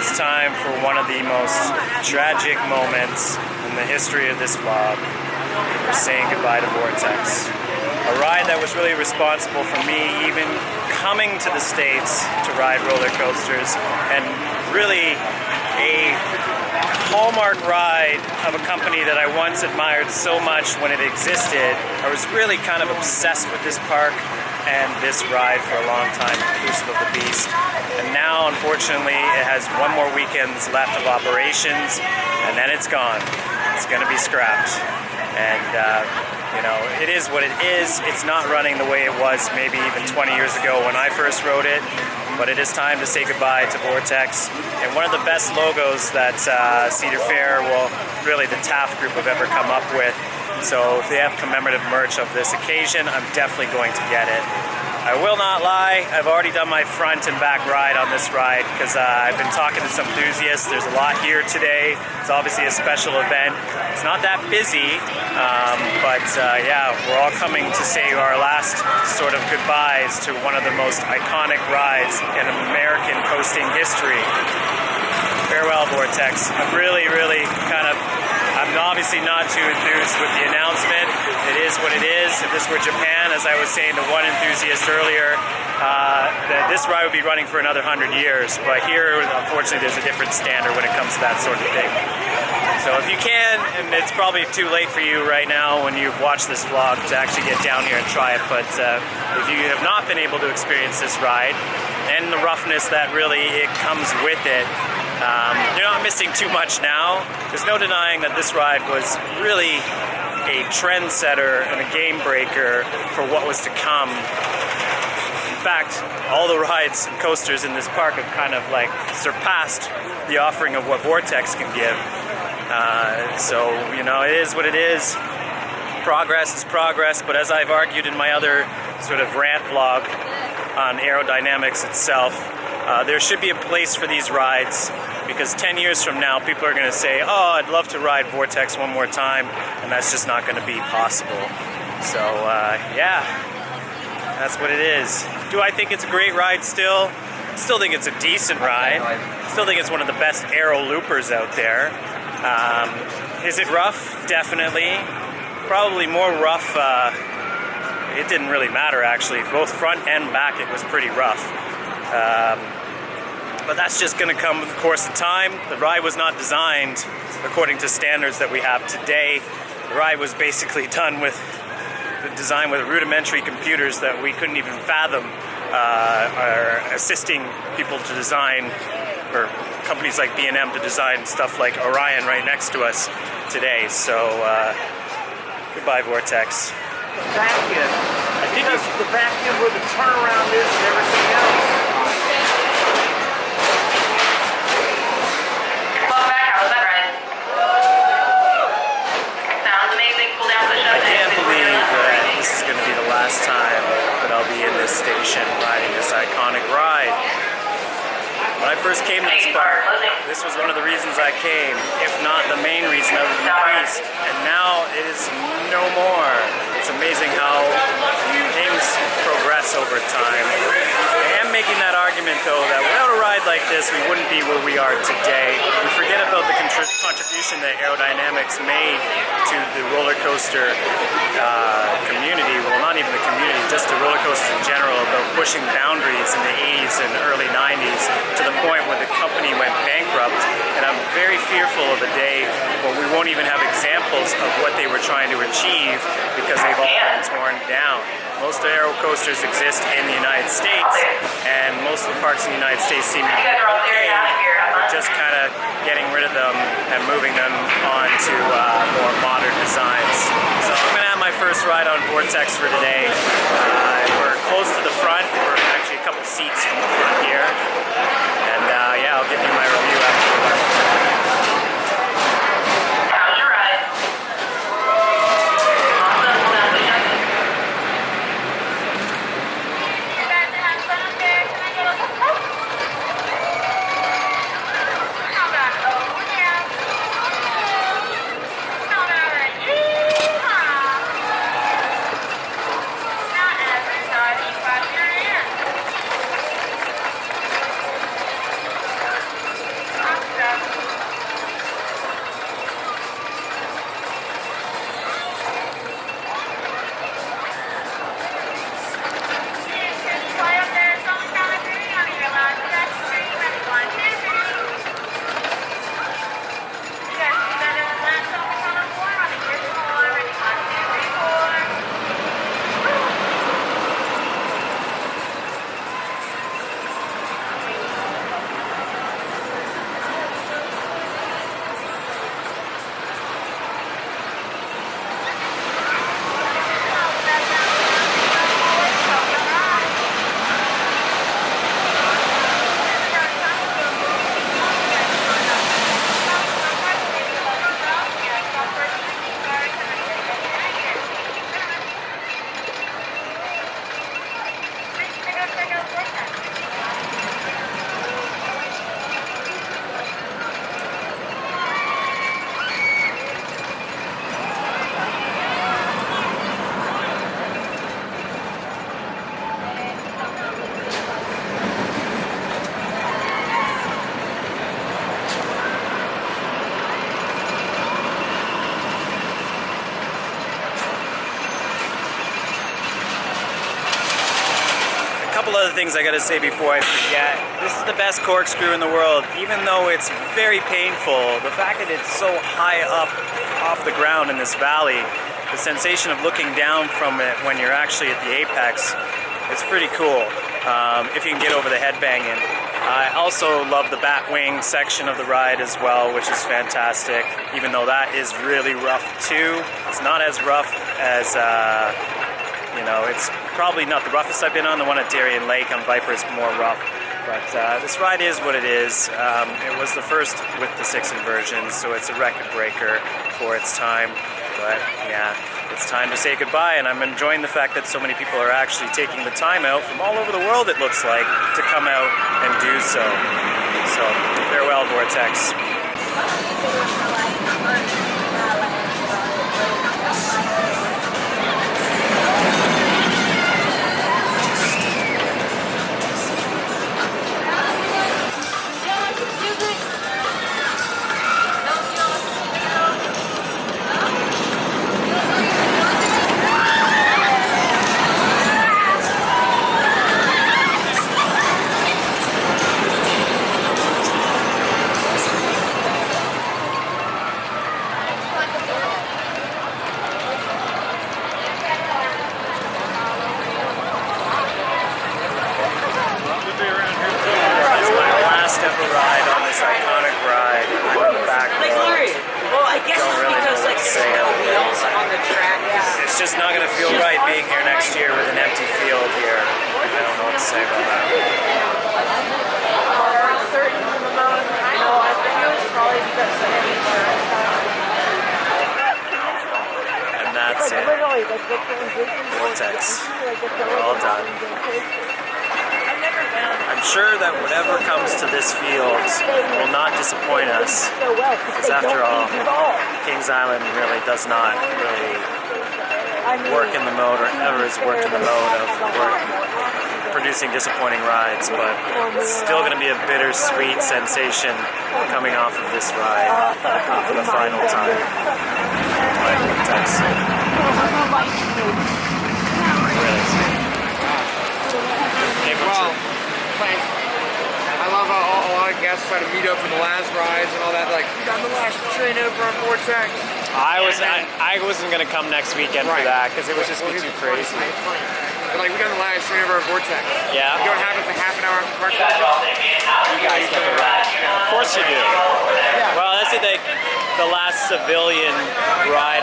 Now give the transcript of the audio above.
it's time for one of the most tragic moments in the history of this vlog. We're saying goodbye to Vortex. A ride that was really responsible for me even coming to the States to ride roller coasters, and really a hallmark ride of a company that I once admired so much when it existed. I was really kind of obsessed with this park and this ride for a long time, inclusive of the Beast. And now, unfortunately, it has one more weekend left of operations, and then it's gone. It's going to be scrapped. And, you know, it is what it is. It's not running the way it was maybe even 20 years ago when I first rode it. But it is time to say goodbye to Vortex. And one of the best logos that Cedar Fair, well, really the Taft group have ever come up with. So if they have commemorative merch of this occasion, I'm definitely going to get it. I will not lie, I've already done my front and back ride on this ride because I've been talking to some enthusiasts. There's a lot here today. It's obviously a special event. It's not that busy, but yeah, we're all coming to say our last sort of goodbyes to one of the most iconic rides in American coasting history. Farewell, Vortex. I'm really I'm obviously not too enthused with the announcement. It is what it is. If this were Japan, as I was saying to one enthusiast earlier, that this ride would be running for another 100 years. But here, unfortunately, there's a different standard when it comes to that sort of thing. So if you can, and it's probably too late for you right now when you've watched this vlog to actually get down here and try it, but if you have not been able to experience this ride and the roughness that really it comes with it, you're not missing too much now. There's no denying that this ride was really a trendsetter and a game breaker for what was to come. In fact, all the rides and coasters in this park have kind of like surpassed the offering of what Vortex can give. So, you know, it is what it is. Progress is progress, but as I've argued in my other sort of rant vlog on aerodynamics itself, there should be a place for these rides, because 10 years from now people are going to say, oh, I'd love to ride Vortex one more time, and that's just not going to be possible. So yeah, that's what it is. Do I think it's a great ride still? Still think it's a decent ride. Still think it's one of the best aero loopers out there. Is it rough? Definitely. Probably more rough. It didn't really matter, actually. Both front and back it was pretty rough. But that's just going to come with the course of time. The ride was not designed according to standards that we have today. The ride was basically done with designed with rudimentary computers that we couldn't even fathom are assisting people to design, or companies like B&M to design stuff like Orion right next to us today. So goodbye, Vortex. Vacuum. I think it's the vacuum where the turnaround is and everything else. I can't believe that this is going to be the last time that I'll be in this station riding this iconic ride. When I first came to this park, this was one of the reasons I came, if not the main reason I was increased. And now it is no more. It's amazing how things progress over time. I am making that argument, though, that without a ride like this, we wouldn't be where we are today. We forget about the contribution that aerodynamics made to the roller coaster community. Well, not even the community, just the roller coasters in general, about pushing boundaries in the 80s and early 90s to the point where the company went bankrupt. And I'm very fearful of a day when we won't even have examples of what they were trying to achieve because they've all been torn down. Most aero coasters exist in the United States, and most of the parks in the United States seem to be okay, just kind of getting rid of them and moving them on to more modern designs. So I'm going to have my first ride on Vortex for today. We're close to the front. We're actually a couple seats from the front here. And yeah, I'll give you my review after. other things I gotta say before I forget. This is the best corkscrew in the world. Even though it's very painful, the fact that it's so high up off the ground in this valley, the sensation of looking down from it when you're actually at the apex, it's pretty cool. If you can get over the headbanging. I also love the bat wing section of the ride as well, which is fantastic, even though that is really rough too. It's not as rough as, you know, it's probably not the roughest I've been on. The one at Darien Lake on Viper is more rough. But this ride is what it is. It was the first with the 6 inversions, so it's a record breaker for its time. But yeah, it's time to say goodbye, and I'm enjoying the fact that so many people are actually taking the time out from all over the world, it looks like, to come out and do so. So, farewell, Vortex. It's just not going to feel right being here next year with an empty field here. I don't know what to say about that. And that's it. Vortex. We're all done. I'm sure that whatever comes to this field will not disappoint us, because after all, Kings Island really does not really work in the mode, or ever has worked in the mode of producing disappointing rides, but it's still going to be a bittersweet sensation coming off of this ride for the final time. Vortex. I love how a lot of guests try to meet up for the last rides and all that. Like, we got the last train over on Vortex. I wasn't gonna come next weekend for that because it would just be too crazy. But like, we got the last train over on Vortex. Yeah. You know what happens in half an hour after park? You guys get the ride. Of course you do. Yeah. Well, that's the last civilian ride